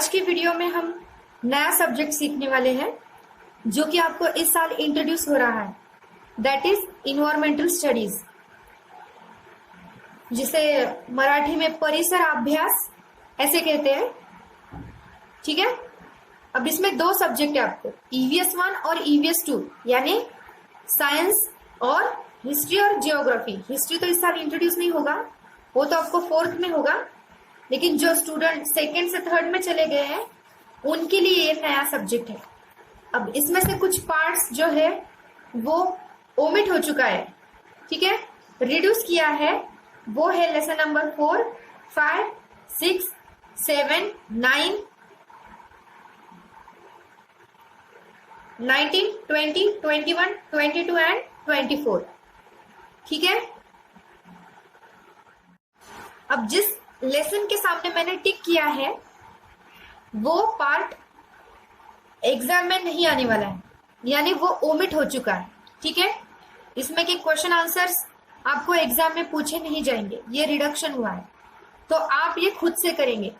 आज की वीडियो में हम नया सब्जेक्ट सीखने वाले हैं जो कि आपको इस साल इंट्रोड्यूस हो रहा है, दैट इज इन्वायरमेंटल स्टडीज, जिसे मराठी में परिसर अभ्यास ऐसे कहते हैं। ठीक है, अब इसमें दो सब्जेक्ट है आपको, EVS 1 और EVS 2, यानी साइंस और हिस्ट्री और जियोग्राफी। हिस्ट्री तो इस साल इंट्रोड्यूस नहीं होगा, वो तो आपको 4th में होगा, लेकिन जो स्टूडेंट 2nd से 3rd में चले गए हैं उनके लिए ये नया सब्जेक्ट है। अब इसमें से कुछ पार्ट्स जो है वो ओमिट हो चुका है, ठीक है, रिड्यूस किया है। वो है लेसन नंबर 4, 5, 6, 7, 9, 19, 20, 21, 22 एंड 24। ठीक है, अब जिस लेसन के सामने मैंने टिक किया है वो पार्ट एग्जाम में नहीं आने वाला है, यानी वो ओमिट हो चुका है। ठीक है, इसमें के क्वेश्चन आंसर्स आपको एग्जाम में पूछे नहीं जाएंगे, ये रिडक्शन हुआ है, तो आप ये खुद से करेंगे।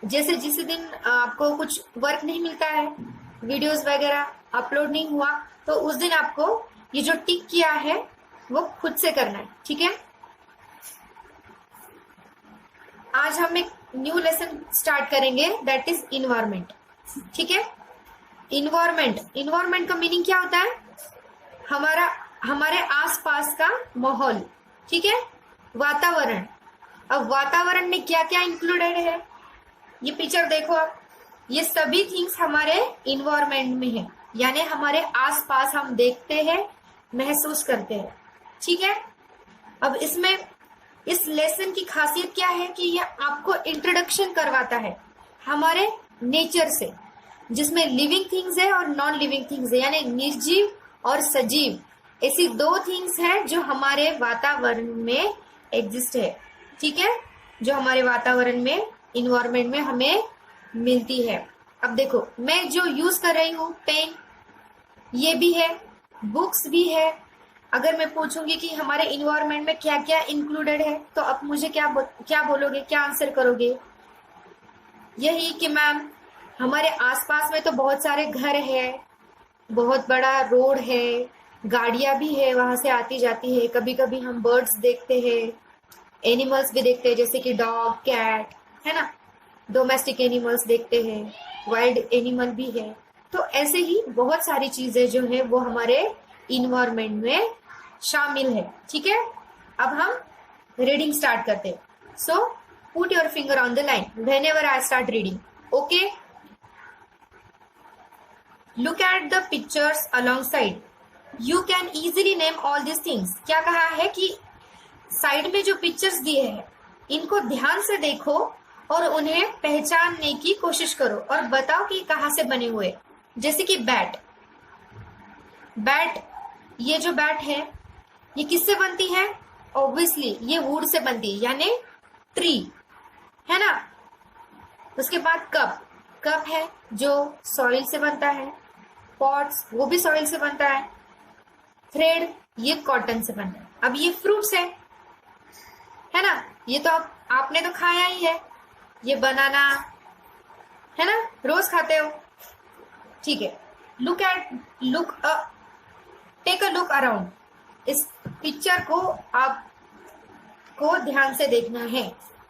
जैसे जिस दिन आपको कुछ वर्क नहीं मिलता है, वीडियोस वगैरह अपलोड नहीं हुआ, तो उस दिन आपको ये जो टिक किया है वो खुद से करना है। ठीक है, आज हम एक न्यू लेसन स्टार्ट करेंगे, दैट इज इन्वायरमेंट। ठीक है, इन्वायरमेंट का मीनिंग क्या होता है? हमारे आसपास का माहौल। ठीक है, वातावरण। अब वातावरण में क्या क्या इंक्लूडेड है, ये पिक्चर देखो आप, ये सभी थिंग्स हमारे इन्वायरमेंट में है, यानी हमारे आसपास हम देखते हैं, महसूस करते हैं। ठीक है, अब इसमें इस लेसन की खासियत क्या है कि ये आपको इंट्रोडक्शन करवाता है हमारे नेचर से, जिसमें लिविंग थिंग्स है और नॉन लिविंग थिंग्स है, यानी निर्जीव और सजीव, ऐसी दो थिंग्स है जो हमारे वातावरण में एग्जिस्ट है। ठीक है, जो हमारे वातावरण में, इन्वायरमेंट में हमें मिलती है। अब देखो, मैं जो यूज कर रही हूँ पेन, ये भी है, बुक्स भी है। अगर मैं पूछूंगी कि हमारे इन्वायरमेंट में क्या क्या इंक्लूडेड है, तो आप मुझे क्या बोलोगे, क्या आंसर करोगे? यही कि मैम हमारे आसपास में तो बहुत सारे घर है, बहुत बड़ा रोड है, गाड़ियां भी है, वहां से आती जाती है, कभी कभी हम बर्ड्स देखते हैं, एनिमल्स भी देखते हैं, जैसे कि डॉग, कैट, है ना, डोमेस्टिक एनिमल्स देखते हैं, वाइल्ड एनिमल भी है। तो ऐसे ही बहुत सारी चीजें जो है वो हमारे इन्वायरमेंट में शामिल है। ठीक है, अब हम रीडिंग स्टार्ट करते हैं। So put your finger on the line whenever I start reading. Okay, look at the pictures along side, you can easily name all this things. क्या कहा है कि साइड में जो पिक्चर्स दिए हैं इनको ध्यान से देखो और उन्हें पहचानने की कोशिश करो और बताओ कि कहाँ से बने हुए। जैसे कि बैट, ये जो बैट है ये किससे बनती है? ऑब्वियसली ये वुड से बनती है, यानी ट्री, है ना। उसके बाद कप है जो सॉइल से बनता है, पॉट्स वो भी सॉइल से बनता है, थ्रेड ये कॉटन से बनता है। अब ये फ्रूट्स है ना, ये तो आपने तो खाया ही है, ये बनाना है ना, रोज खाते हो। ठीक है, टेक अ लुक अराउंड। इस पिक्चर को आपको ध्यान से देखना है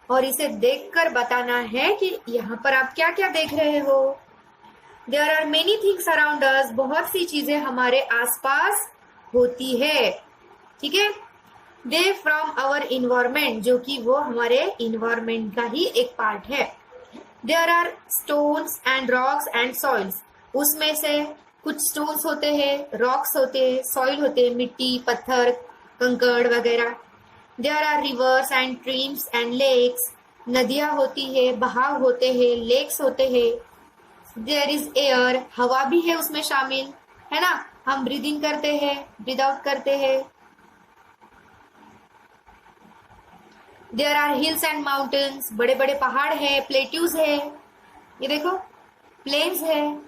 और इसे देखकर बताना है कि यहाँ पर आप क्या क्या देख रहे हो। There are many things around us, बहुत सी चीजें हमारे आसपास होती है। ठीक है, दे फ्रॉम आवर इन्वायरमेंट, जो कि वो हमारे इन्वायरमेंट का ही एक पार्ट है। There are stones and rocks and soils, उसमें से कुछ स्टोन्स होते हैं, रॉक्स होते हैं, सॉइल होते हैं, मिट्टी, पत्थर, कंकड़ वगैरह। There are rivers and streams and lakes, नदियां होती है, बहाव होते हैं, लेक्स होते हैं। देयर इज एयर, हवा भी है उसमें शामिल, है ना, हम ब्रीद इन करते हैं, ब्रीद आउट करते हैं। There are hills and mountains, बड़े बड़े पहाड़ है, प्लेट्यूज है, ये देखो प्लेन्स है।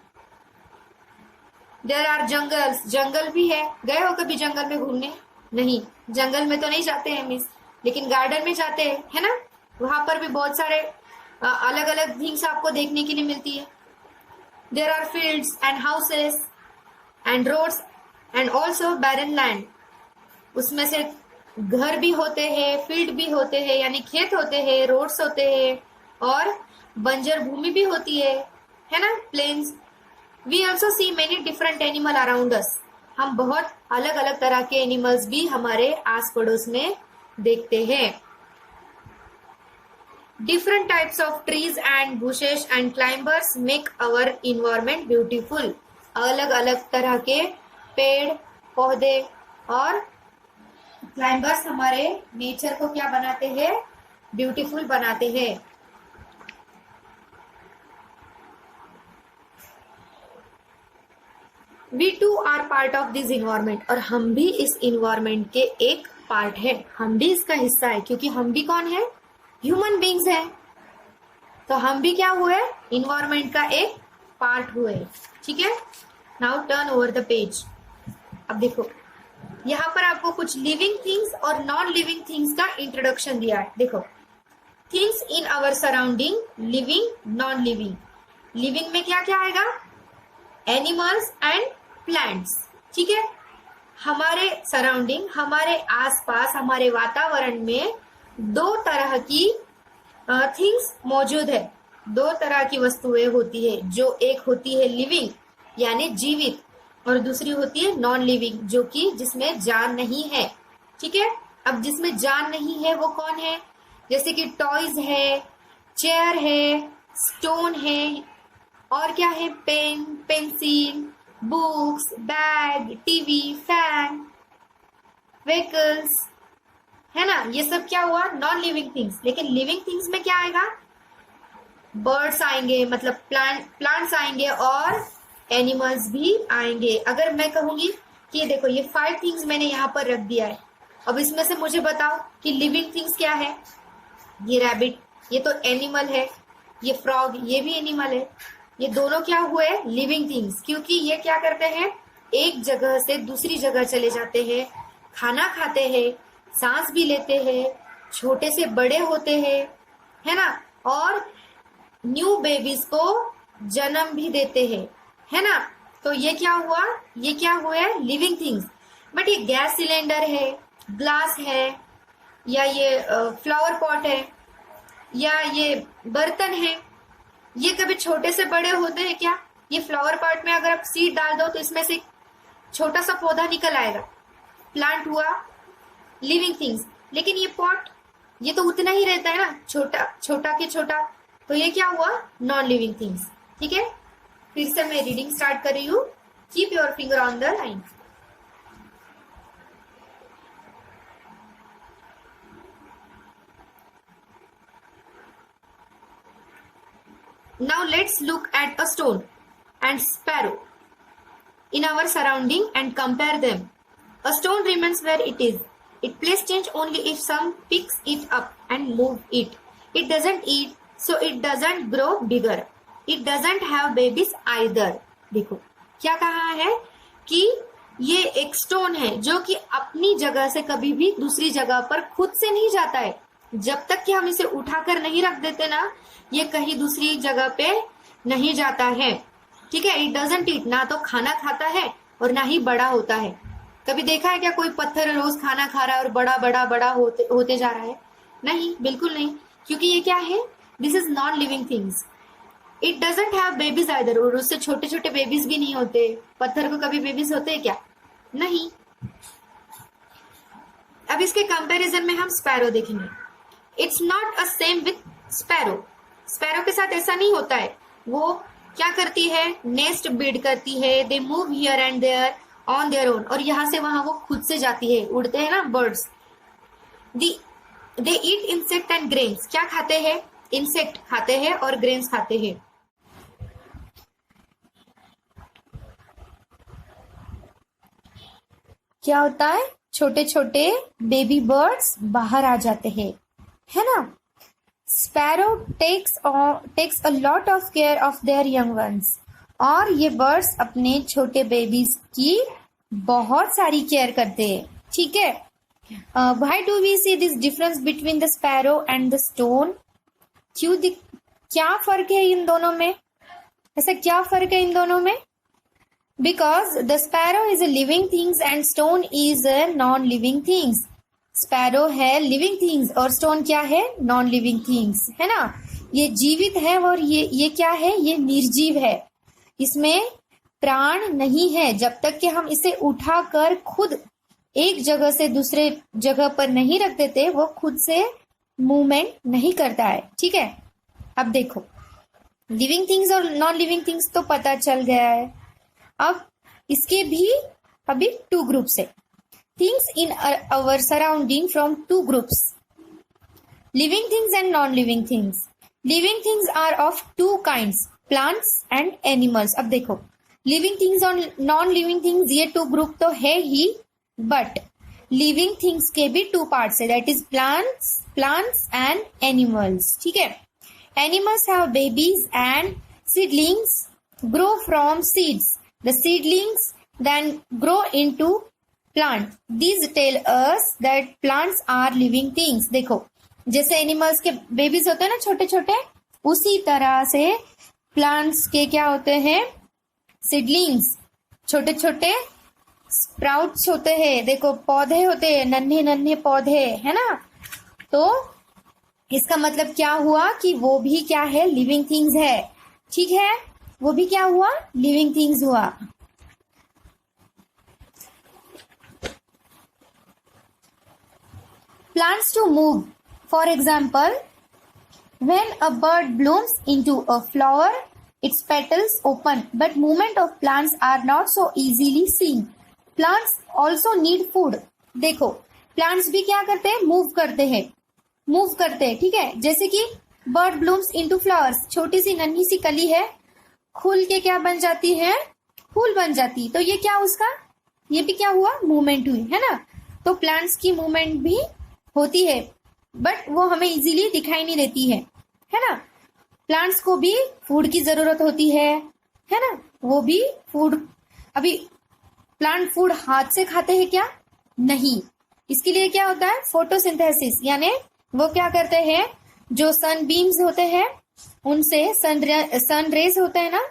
देयर आर जंगल्स, जंगल भी है। गए हो कभी जंगल में घूमने? नहीं, जंगल में तो नहीं जाते हैं मिस, लेकिन गार्डन में जाते हैं, है ना, वहां पर भी बहुत सारे अलग अलग थिंग्स आपको देखने के लिए मिलती है। There are fields and houses and roads and also barren land. उसमें से घर भी होते हैं, फील्ड भी होते हैं यानी खेत होते हैं, रोड्स होते हैं और बंजर भूमि भी होती है ना, plains. We also see many different animal around us. हम बहुत अलग अलग तरह के एनिमल्स भी हमारे आस पड़ोस में देखते हैं। Different types of trees and bushes and climbers make our environment beautiful. अलग अलग तरह के पेड़ पौधे और क्लाइंबर्स हमारे नेचर को क्या बनाते हैं, ब्यूटीफुल बनाते हैं। We too are part of this environment. और हम भी इस इन्वायरमेंट के एक पार्ट है, हम भी इसका हिस्सा है, क्योंकि हम भी कौन है, ह्यूमन बींग्स है। तो हम भी क्या हुए, इन्वायरमेंट का एक पार्ट हुए। ठीक है, now turn over the page. अब देखो यहाँ पर आपको कुछ लिविंग थिंग्स और नॉन लिविंग थिंग्स का इंट्रोडक्शन दिया है। देखो, things in our surrounding, living, non living. Living में क्या क्या आएगा, एनिमल्स एंड प्लांट्स। ठीक है, हमारे सराउंडिंग, हमारे आसपास, हमारे वातावरण में दो तरह की थिंग्स मौजूद है, दो तरह की वस्तुएं होती है। जो एक होती है लिविंग यानी जीवित, और दूसरी होती है नॉन लिविंग जो कि जिसमें जान नहीं है। ठीक है, अब जिसमें जान नहीं है वो कौन है, जैसे कि टॉयज है, चेयर है, स्टोन है, और क्या है, pen, pencil, books, bag, TV, fan, vehicles, है ना। ये सब क्या हुआ, नॉन लिविंग थिंग्स। लेकिन लिविंग थिंग्स में क्या आएगा, बर्ड्स आएंगे, मतलब प्लांट्स आएंगे और एनिमल्स भी आएंगे। अगर मैं कहूंगी कि देखो ये 5 थिंग्स मैंने यहाँ पर रख दिया है, अब इसमें से मुझे बताओ कि लिविंग थिंग्स क्या है। ये रैबिट, ये तो एनिमल है, ये फ्रॉग, ये भी एनिमल है। ये दोनों क्या हुए, लिविंग थिंग्स, क्योंकि ये क्या करते हैं, एक जगह से दूसरी जगह चले जाते हैं, खाना खाते हैं, सांस भी लेते हैं, छोटे से बड़े होते हैं, है ना, और न्यू बेबीज को जन्म भी देते हैं, है ना। तो ये क्या हुआ, ये क्या हुए, लिविंग थिंग्स। बट ये गैस सिलेंडर है, ग्लास है, या ये फ्लावर पॉट है, या ये बर्तन है, ये कभी छोटे से बड़े होते हैं क्या। ये फ्लावर पॉट में अगर आप सीड डाल दो तो इसमें से छोटा सा पौधा निकल आएगा, प्लांट हुआ, लिविंग थिंग्स। लेकिन ये पॉट, ये तो उतना ही रहता है ना, छोटा छोटा के छोटा, तो ये क्या हुआ, नॉन लिविंग थिंग्स। ठीक है, फिर से मैं रीडिंग स्टार्ट कर रही हूँ। Keep your finger on the line. Now let's look at a stone and sparrow in our surrounding and compare them. A stone remains where it is. Its place change only if some picks it up and move it. It doesn't eat, so it doesn't grow bigger. It doesn't have babies either. देखो क्या कहा है कि ये एक stone है जो कि अपनी जगह से कभी भी दूसरी जगह पर खुद से नहीं जाता है। जब तक कि हम इसे उठाकर नहीं रख देते ना, ये कहीं दूसरी जगह पे नहीं जाता है। ठीक है, इट डजंट ईट, ना तो खाना खाता है और ना ही बड़ा होता है। कभी देखा है क्या कोई पत्थर रोज खाना खा रहा है और बड़ा बड़ा बड़ा होते जा रहा है? नहीं, बिल्कुल नहीं, क्योंकि ये क्या है, this is non living things. It doesn't have babies either, और उससे छोटे छोटे बेबीज भी नहीं होते। पत्थर को कभी बेबीज होते हैं क्या? नहीं। अब इसके कंपैरिजन में हम स्पैरो देखेंगे। It's not a same with sparrow. Sparrow के साथ ऐसा नहीं होता है। वो क्या करती है, नेस्ट बिल्ड करती है, they move here and there on their own, और यहां से वहां वो खुद से जाती है, उड़ते हैं ना birds. They eat insect and grains. क्या खाते हैं, इंसेक्ट खाते हैं और ग्रेन्स खाते हैं। क्या होता है, छोटे छोटे बेबी बर्ड्स बाहर आ जाते हैं, है ना। Sparrow takes a lot of care of their young ones, और ये बर्ड्स अपने छोटे बेबीज की बहुत सारी केयर करते हैं। ठीक है, why do we see this difference between the sparrow and the stone? क्या फर्क है इन दोनों में? ऐसा क्या फर्क है इन दोनों में? Because the sparrow is a living things and stone is a non living things. Sparrow है लिविंग थिंग्स और स्टोन क्या है? नॉन लिविंग थिंग्स, है ना। ये जीवित है और ये क्या है? ये निर्जीव है। इसमें प्राण नहीं है। जब तक कि हम इसे उठाकर खुद एक जगह से दूसरे जगह पर नहीं रख देते, वो खुद से मूवमेंट नहीं करता है। ठीक है, अब देखो लिविंग थिंग्स और नॉन लिविंग थिंग्स तो पता चल गया है। अब इसके भी अभी टू ग्रुप्स है। Things in our surrounding from two groups, living things and non living things. Living things are of two kinds, plants and animals. अब देखो लिविंग थिंग्स और नॉन लिविंग थिंग्स ये टू ग्रुप तो है ही, but living things के भी two parts है, that is plants and animals. ठीक है, animals have babies and seedlings grow from seeds, the seedlings then grow into plant. These tell us that plants are living things. देखो जैसे animals के babies होते हैं ना छोटे छोटे, उसी तरह से प्लांट्स के क्या होते हैं? सीडलिंग्स, छोटे छोटे स्प्राउट्स होते हैं। देखो पौधे होते हैं, नन्हे नन्हे पौधे, है ना। तो इसका मतलब क्या हुआ कि वो भी क्या है? लिविंग थिंग्स है। ठीक है, वो भी क्या हुआ? लिविंग थिंग्स हुआ। Plants to move. For example, when a bird blooms into a flower, its petals open, but movement of plants are not so easily seen. Plants also need food. देखो plants भी क्या करते हैं? Move करते हैं। ठीक है, जैसे कि bird blooms into flowers, छोटी सी नन्ही सी कली है, खुल के क्या बन जाती है? फूल बन जाती। तो ये क्या उसका? ये भी क्या हुआ? मूवमेंट हुई, है ना। तो प्लांट्स की मूवमेंट भी होती है, बट वो हमें इजीली दिखाई नहीं देती है ना। प्लांट्स को भी फूड की जरूरत होती है ना। वो भी फूड, अभी प्लांट फूड हाथ से खाते हैं क्या? नहीं। इसके लिए क्या होता है? फोटोसिंथेसिस, यानी वो क्या करते हैं? जो सन बीम्स होते हैं उनसे सन रेज होते हैं ना,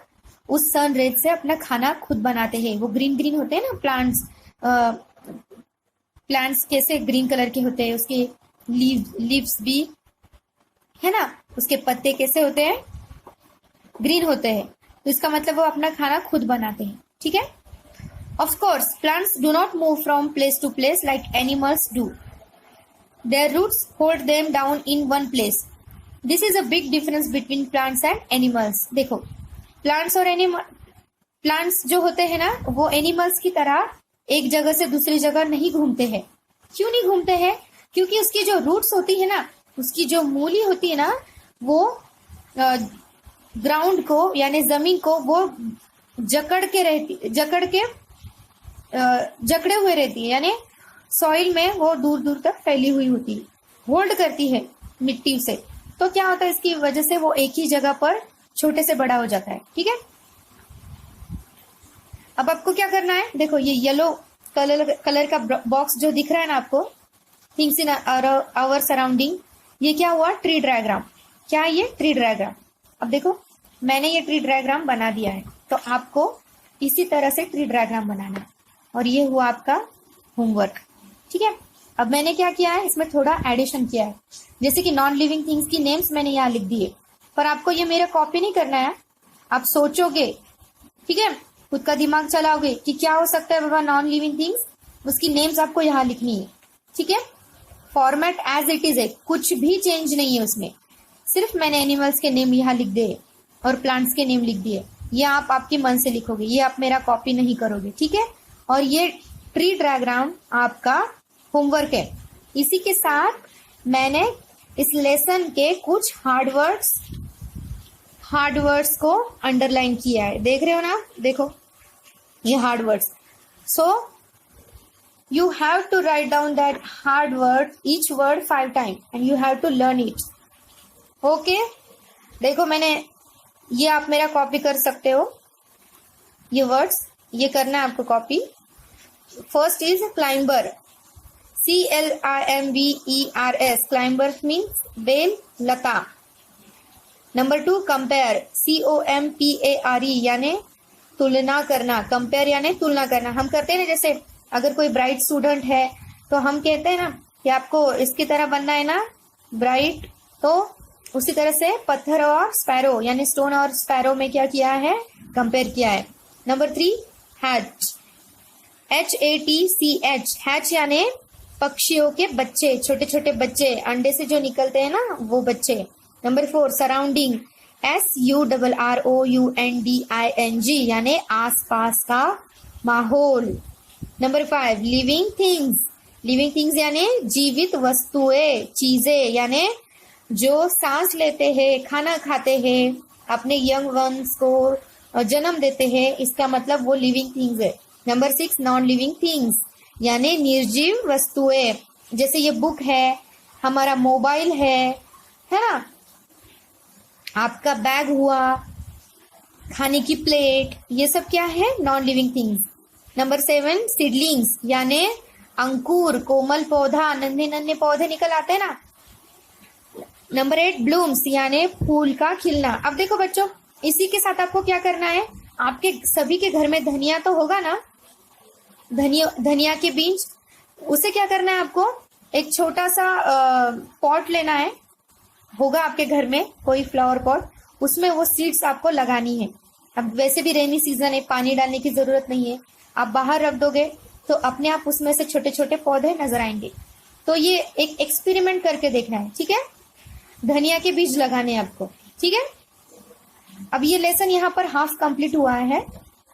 उस सन रेज से अपना खाना खुद बनाते हैं। वो ग्रीन ग्रीन होते हैं ना प्लांट्स कैसे ग्रीन कलर के होते हैं, उसके लीव्स भी, है ना, उसके पत्ते कैसे होते हैं? ग्रीन होते हैं। तो इसका मतलब वो अपना खाना खुद बनाते हैं। ठीक है, of course plants do not move from place to place like animals do, their roots hold them down in one place. This is a big difference between plants and animals. देखो प्लांट्स जो होते हैं ना, वो animals की तरह एक जगह से दूसरी जगह नहीं घूमते हैं। क्यों नहीं घूमते हैं? क्योंकि उसकी जो रूट्स होती है ना, उसकी जो मूली होती है ना, वो ग्राउंड को यानी जमीन को वो जकड़े हुए रहती है, यानी सॉइल में वो दूर दूर तक फैली हुई होती है, होल्ड करती है मिट्टी से। तो क्या होता है? इसकी वजह से वो एक ही जगह पर छोटे से बड़ा हो जाता है। ठीक है, अब आपको क्या करना है? देखो ये येलो कलर का बॉक्स जो दिख रहा है ना आपको, थिंग्स इन आवर सराउंडिंग, ये क्या हुआ? Tree diagram. क्या ये? Tree diagram. अब देखो मैंने ये ट्री डायग्राम बना दिया है, तो आपको इसी तरह से ट्री डायग्राम बनाना है, और ये हुआ आपका होमवर्क। ठीक है, अब मैंने क्या किया है? इसमें थोड़ा एडिशन किया है, जैसे कि नॉन लिविंग थिंग्स की नेम्स मैंने यहाँ लिख दिए, पर आपको ये मेरा कॉपी नहीं करना है, आप सोचोगे, ठीक है, खुद का दिमाग चलाओगे कि क्या हो सकता है बाबा नॉन लिविंग थिंग्स, उसकी नेम्स आपको यहाँ लिखनी है। ठीक है, फॉर्मेट एज इट इज है, कुछ भी चेंज नहीं है उसमें, सिर्फ मैंने एनिमल्स के नेम यहाँ लिख दिए और प्लांट्स के नेम लिख दिए। ये आप आपके मन से लिखोगे, ये आप मेरा कॉपी नहीं करोगे। ठीक है, और ये ट्री डायग्राम आपका होमवर्क है। इसी के साथ मैंने इस लेसन के कुछ हार्ड वर्ड्स को अंडरलाइन किया है, देख रहे हो ना, देखो ये hard words. So you have to write down that hard word, each word 5 times, and you have to learn it. Okay? देखो मैंने ये, आप मेरा कॉपी कर सकते हो, ये वर्ड्स ये करना है आपको copy. First is climber, CLIMBERS, climber means बेल लता। नंबर 2 कंपेयर, COMPARE यानी तुलना करना। कंपेयर यानी तुलना करना। हम करते हैं ना, जैसे अगर कोई ब्राइट स्टूडेंट है तो हम कहते हैं ना कि आपको इसकी तरह बनना है ना ब्राइट, तो उसी तरह से पत्थर और स्पैरो यानी स्टोन और स्पैरो में क्या किया है, कंपेयर किया है। नंबर 3 हैच, HATCH, हैच यानी पक्षियों के बच्चे, छोटे छोटे बच्चे अंडे से जो निकलते हैं ना वो बच्चे। नंबर 4 सराउंडिंग, SURROUNDING यानी आसपास का माहौल। Number 5 living things, living things यानी जीवित वस्तुएं, चीजें यानी जो सांस लेते हैं, खाना खाते हैं, अपने यंग वंस को जन्म देते हैं, इसका मतलब वो लिविंग थिंग्स है। नंबर 6 नॉन लिविंग थिंग्स यानी निर्जीव वस्तुएं, जैसे ये बुक है, हमारा मोबाइल है ना, आपका बैग हुआ, खाने की प्लेट, ये सब क्या है, non living things. Number 7 seedlings यानी अंकुर, कोमल पौधा, नन्हे नन्हे पौधे निकल आते हैं ना। नंबर 8 ब्लूम्स यानी फूल का खिलना। अब देखो बच्चों, इसी के साथ आपको क्या करना है, आपके सभी के घर में धनिया तो होगा ना, धनिया के बीज, उसे क्या करना है आपको, एक छोटा सा पॉट लेना है, होगा आपके घर में कोई फ्लावर पॉट, उसमें वो सीड्स आपको लगानी है। अब वैसे भी रेनी सीजन है, पानी डालने की जरूरत नहीं है, आप बाहर रख दोगे तो अपने आप उसमें से छोटे छोटे पौधे नजर आएंगे। तो ये एक एक्सपेरिमेंट करके देखना है, ठीक है, धनिया के बीज लगाने हैं आपको, ठीक है। अब ये लेसन यहाँ पर हाफ कंप्लीट हुआ है,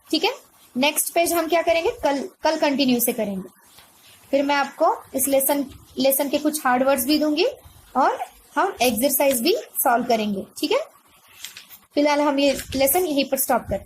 ठीक है। नेक्स्ट पेज हम क्या करेंगे, कल कंटिन्यू से करेंगे। फिर मैं आपको इस लेसन के कुछ हार्ड वर्ड्स भी दूंगी और हम एक्सरसाइज भी सॉल्व करेंगे, ठीक है। फिलहाल हम ये लेसन यहीं पर स्टॉप करें।